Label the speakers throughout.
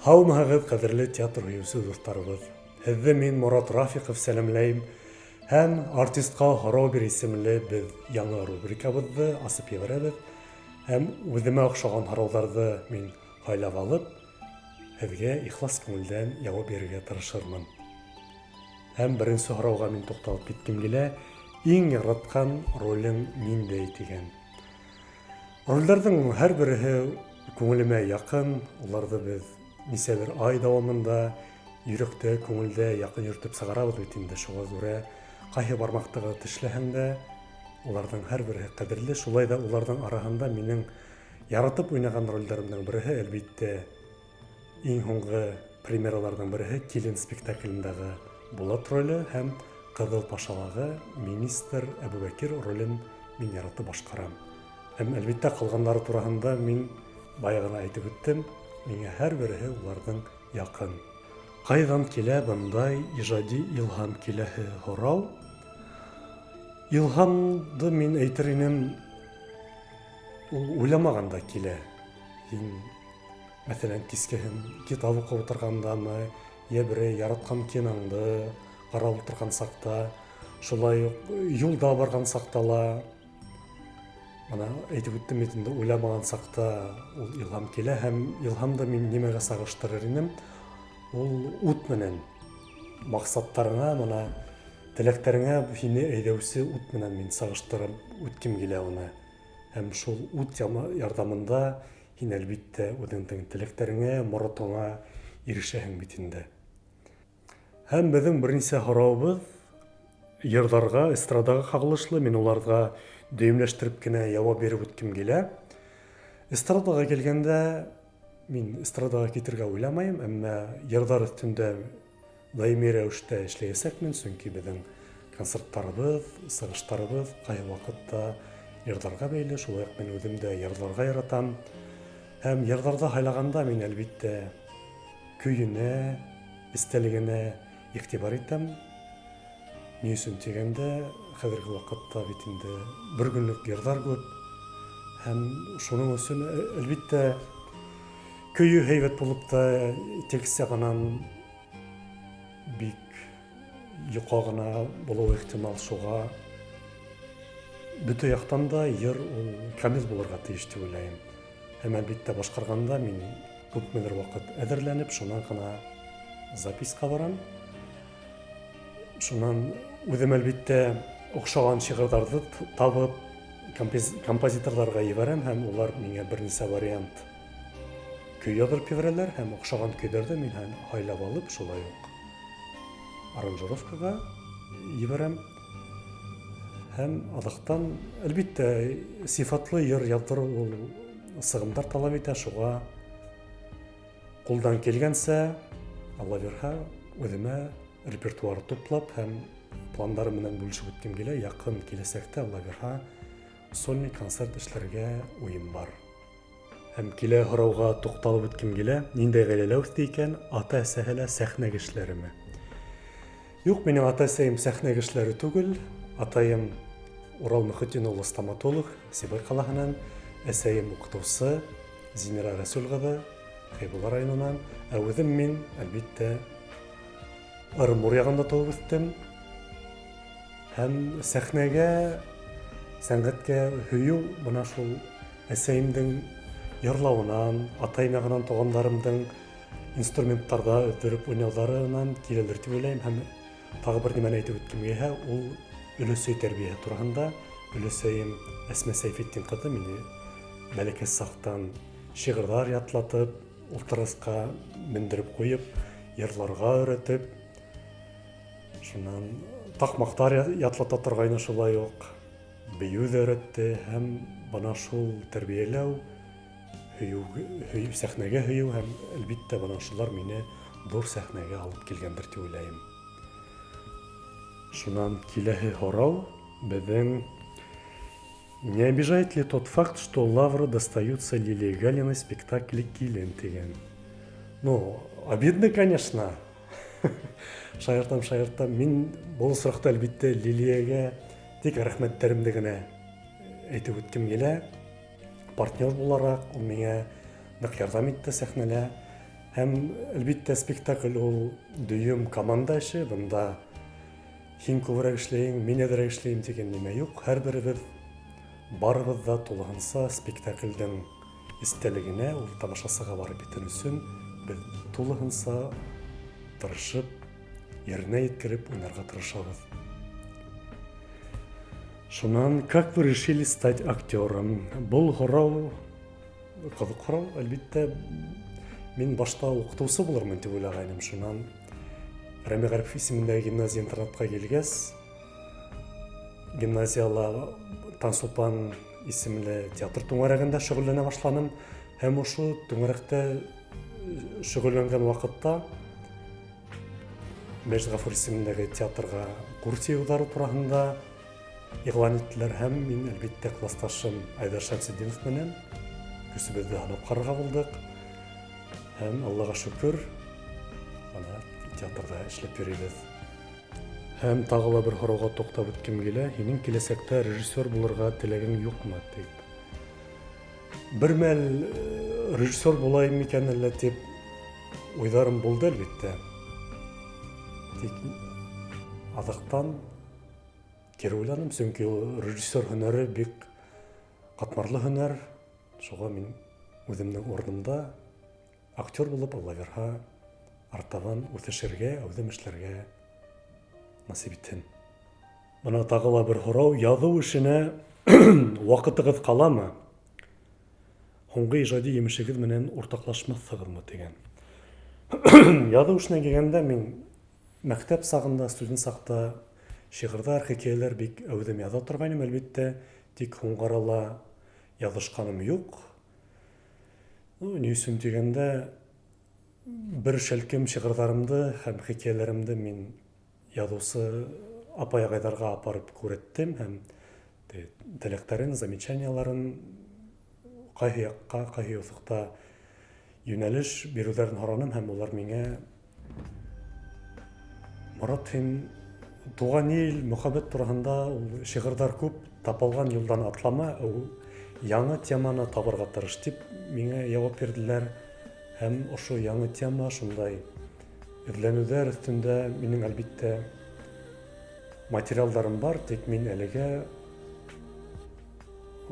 Speaker 1: Һаумыһығыҙ, ҡәҙерле театр һөйөүсе дуҫтарыбыҙ. Һеҙҙе мин Морат Рафиҡов сәләмләйем һәм артистҡа һорау бир исемле беҙ яңы рубрикабыҙҙы асып ебәрәбеҙ. Һәм үҙемә оҡшаған һорауҙарҙы мин һайлап алып, һеҙгә ихлас күңелдән яуап бирергә тырышырмын. Һәм беренсе һорауға мин туҡталып киткем килә. Иң яратҡан ролең ниндәй тигән. Ролдәрҙең һәр береһе күңелемә яҡын. Уларҙы беҙ нисәбер ай дауамында йөрәктә, күңелдә яҡын йөрөтөп сығарабыҙ бит инде. Шуға күрә ҡайһы бармаҡтағы тешләһәң дә, уларҙың һәр береһе ҡәҙерле. Шулай ҙа уларҙың араһында минең яратып уйнаған ролдәремдең береһе, әлбиттә, иң һуңғы премьераларҙың береһе Килен спектаклендәге Булат роле һәм Ҡыҙыл Пашалағы министр Әбүбәкир ролен мин яратып башҡарам. Һәм әлбиттә ҡалғандары тураһында мин баяғына әйтеп үттем. Миңә һәр береһе уларҙың яҡын. Ҡайҙан килә бындай ижади илһам киләһе һорау? Илһамды мин әйтер инем, ул уйламағанда килә. Һин, мәҫәлән, кискеһен китап уҡып ултырғандамы, йә берәй яратҡан киноңды ҡарап ултырған саҡта, шулай уҡ юлда барған саҡта ла, ана әйтеп үттем бит инде, уйламаған саҡта ул илһам килә. Һәм илһамды мин нимәгә сағыштырыр инем? Ул ут менән, маҡсаттарыңа, мына теләктәреңә һине әйҙәүсе ут менән мин сағыштырып үткем килә уны. Һәм шул ут ярҙамында һин, әлбиттә, үҙеңдең теләктәреңә, моратыңа ирешәһең бит инде. Һәм беҙҙең бер нисә һорауыбыҙ йырҙарға, эстрадаға ҡағылышлы. Мин уларға дөйөмләштереп кенә яуап биреп үткем килә. Эстрадаға килгәндә, мин эстрадаға китергә уйламайым, әммә йырҙар өҫтөндә даими рәүештә эшләйәсәкмен, сөнки беҙҙең концерттарыбыҙ, сығыштарыбыҙ ҡайһы ваҡытта йырҙарға бәйле. Шулай уҡ мин үҙем дә йырҙарға яратам. Һәм йырҙарҙы һайлағанда мин, әлбиттә, көйөнә, эстәлегенә иғтибар итәм. Ни өсөн тигәндә, хәҙерге ваҡытта бит инде бер көнлөк йырҙар күп. Һәм шуның өсөн, әлбиттә, көйө һәйбәт булып та, текст яғынан бик йоҡа ғына булыуы ихтимал. Шуға бөтә яҡтан да йыр ул камил булырға тейеш тип уйлайым. Һәм әлбиттә башҡарғанда мин күпмелер ваҡыт әҙерләнеп, шунан ғына записҡа барам. Шунан үҙем, әлбиттә, оҡшаған шиғырҙарҙы табып, композиторҙарға ебәрәм, һәм улар миңә бер нисә вариант көй яҙып ебәрәләр, һәм оҡшаған көйҙәрҙе мин һайлап алып, шулай уҡ аранжировкаға ебәрәм. Һәм аҙаҡтан, әлбиттә, сифатлы йыр яҙҙырыу ул сығымдар талап итә. Шуға ҡулдан килгәнсә, Алла бирһә, үҙемә репертуар туплап һәм пландары менән бүлешеп үткем килә. Яҡын киләсәктә, Алла бирһә, сольный концерт эшләргә уйым бар. Һәм килә һорауға туҡталып үткем килә. Ниндәй ғаиләлә үҫте икән? Ата-әсәһе лә сәхнә кешеләреме? Юҡ, минең ата-әсәйем сәхнә кешеләре түгел. Атайым Урал Мөхөтдин улы стоматолог, Сибай ҡалаһынан. Әсәйем уҡытыусы Зинира Рәсүл-ҡыҙы, Хәйбулла районынан. Ә үҙем мин, әлбиттә, Ырымбур яғында тыуып үҫтем. Һәм сәхнәгә, сәнғәткә һөйөү бына шул әсәйемдең йырлауынан, атайым яғынан туғандарымдың инструменттарҙа өҙҙөрөп уйнауҙарынан киләлер тип уйлайым. Һәм тағы бер нимәне әйтеп үткем килһә, ул өләсәй тәрбиәһе тураһында. Өләсәйем Әсмә Сәйфетдин ҡыҙы мине бәләкәс саҡтан шиғырҙар ятлатып, ултырғысҡа мендереп ҡуйып, йырларға өйрәтеп, шунан таҡмаҡтар ятлата торғайны, шулай уҡ бейеү ҙә өйрәтте. Һәм бына шул тәрбиәләү, сәхнәгә һөйөү һәм, әлбиттә, бына шулар мине ҙур сәхнәгә алып килгәндер тип уйлайым. Шунан киләһе һорау беҙҙең: «Не обижает ли тот факт, что лавры достаются Лилии Галиной в спектакле «Килен» тигән?» Ну, обидно, конечно. Шаяртам. Мин был осраҡта, әлбиттә, Лилиягә тик рәхмәттәремде генә әйтеп үткем килә. Партнер булараҡ ул миңә ныҡ ярҙам итте сәхнәлә. Һәм әлбиттә спектакль ул дөйем команда эше, бында һин күбрәк эшләйң, мин әҙерәк эшләйм дигән нимә юк. Һәрберебез барыбыз да тулыһынса спектакльдең истәлегенә, ул тамашасыга барып итер өсөн без тулыһынса тырышып, еренә еткереп уйнарга тырышабыз. Шунан, как вы решили стать актером? Был һорау, кызык һорау, әлбиттә, мин башта укытучы булырмын дип уйлагайным. Шунан Рәми Гарипов исемендәге гимназия-интернатка килгәс, гимназияла Таңсулпан исемле театр түңәрәгендә шөгыльләнә башланым. Һәм ошо түңәрәктә шөгыльләнгән вакытта Мәҗит Гафур исемендәге театрга курс уздыру турында игълан иттеләр. Һәм мин әлбиттә классташым Айдар Шәмсетдинов менән күсебезне алып карарга булдык. Һәм Аллага шөкер, ана театрда эшләп йөрибез. Һәм тагы ла бер һорауга туктап үткәм килә. Һинең киләсәктә режиссер булырга теләгең юкмы дип. Бер мәл режиссер булайм микән әллә дип уйларым булды әлбиттә. Тик азактан кире уйланым, чөнки режиссер һөнәре бик катмарлы һөнәр. Шуңа мин үземнең орнымда актер булып, Алла бирһә, артабан үсешергә, үҙем эшләргә насип итһен. Бына тагы ла бер һорау, яҙыу эшенә ваҡытығыҙ ҡаламы? Һуңғы ижади емешегеҙ менән уртаҡлашмаҫһығыҙмы тигән. Яҙыу эшенә килгәндә мин мәктәп сағында, студент саҡта шиғырҙар, хикәйәләр бик әүҙем яҙа торғайным, әлбиттә, тик һуңғы арала яҙышҡаным юҡ. Ни өсөн тигәндә, бер шәлкем шиғырҙарымды һәм хикәйәләремде мин яҙыусы апай-ағайҙарға апарып күрәттем һәм теләктәрен, замечанияларын ҡайһы яҡҡа, ҡайһы юҫыҡта йүнәлеш биреүҙәрен һораным һәм улар миңә Морат, һин туған ил, мөхәббәт тураһында шиғырҙар күп, тапалған юлдан атлама, яңы теманы табырға тырыш дип миңә яуап бирҙеләр. Һәм ошо яңы тема, шундай эҙләнеүҙәр өҫтөндә минең әлбиттә материалдарым бар, тик мин әлегә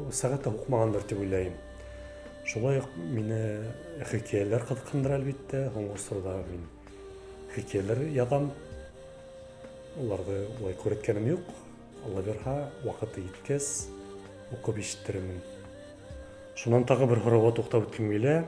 Speaker 1: сәғәттә уҡмағандыр дип уйлайым. Шулай уҡ мине хикәйәләр ҡыҙыҡһындыра әлбиттә. Һуңғы осорҙа мин хикәйәләр яҙам. Уларҙы улай күрәткәнем юҡ. Алла бирһә, ваҡыты еткәс уҡып ишеттермен. Шунан тағы бер һорауға туҡтап үткәм килә.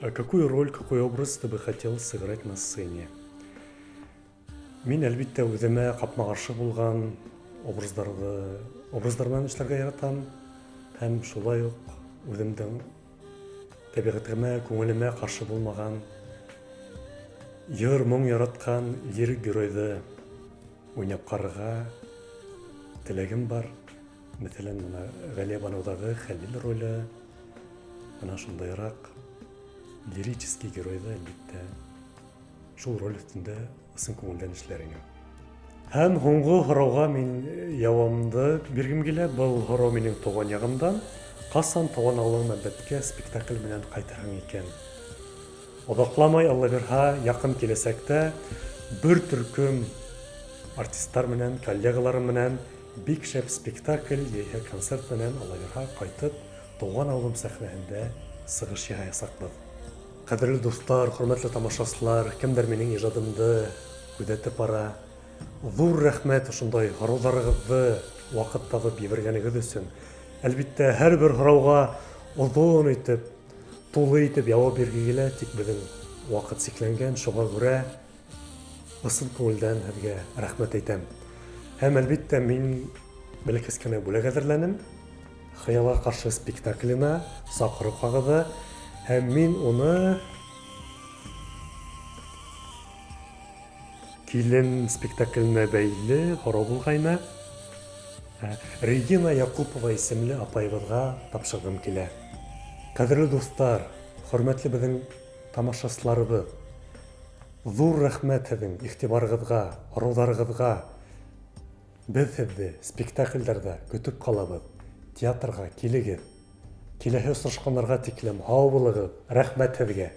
Speaker 1: Какую роль, какой образ ты бы хотел сыграть на сцене? Мин әлбиттә үҙемә ҡапма-ҡаршы булған образдар менән эшләргә яратам. Һәм шулай уҡ үҙемдең тәбиғәтемә, күңелемә ҡаршы булмаған, йыр, моң яратҡан лирик геройҙы уйнап ҡарарға теләгем бар. Мәҫәлән, Ғәлиә Бануҙағы Хәлил роле, ана шундайыраҡ лирический геройҙы әлбиттә шул роль өҫтөндә ысын күңелдән эшләр инем. Һәм һуңғы һорауға мин яуабымды биргем килә. Был һорау минең тыуған яғымдан. Ҡасан тыуған ауылың мәбәткә спектакль менән ҡайтаһың икән? Оҙаҡламай, Алла бирһә, яҡын киләсәктә бер төркөм артисттар менән, коллегаларым менән бик шәп спектакль, йәһә концерт менән, Алла бирһә, ҡайтып, тыуған ауылым сәхнәһендә сығыш яһаясаҡбыҙ. Ҡәҙерле дуҫтар, хөрмәтле тамашасылар, кемдер минең ижадымды күҙәтеп бара. Ҙур рәхмәт ошондай һорауҙарығыҙҙы ваҡыт табып ебәргәнегеҙ өсөн. Әлбиттә, һәр бер һорауға оҙон итеп, тулы итеп яуап бирге килә, тик беҙҙең ваҡыт сикләнгән, шуға күрә ысын күңелдән һеҙгә рәхмәт әйтәм. Һәм әлбиттә, мин бәләкәс кенә бүләк әҙерләнем. Хыялға ҡаршы спектакленә саҡырыу ҡағыҙы. Һәм мин уны килен спектакленә бәйле һорау булғайны Регина Яҡупова исемле апайыбыҙға тапшырғым килә. Ҡәҙерле дуҫтар, хөрмәтле беҙҙең тамашасыларыбыҙ, ҙур рәхмәт һеҙҙең иғтибарығыҙға, һорауҙарығыҙға. Беҙ һеҙҙе спектаклдәрҙә көтөп ҡалабыҙ. Театрға килегеҙ. Киләһе осрашҡаннарға тиклем һау булығыҙ. Рәхмәт һеҙгә.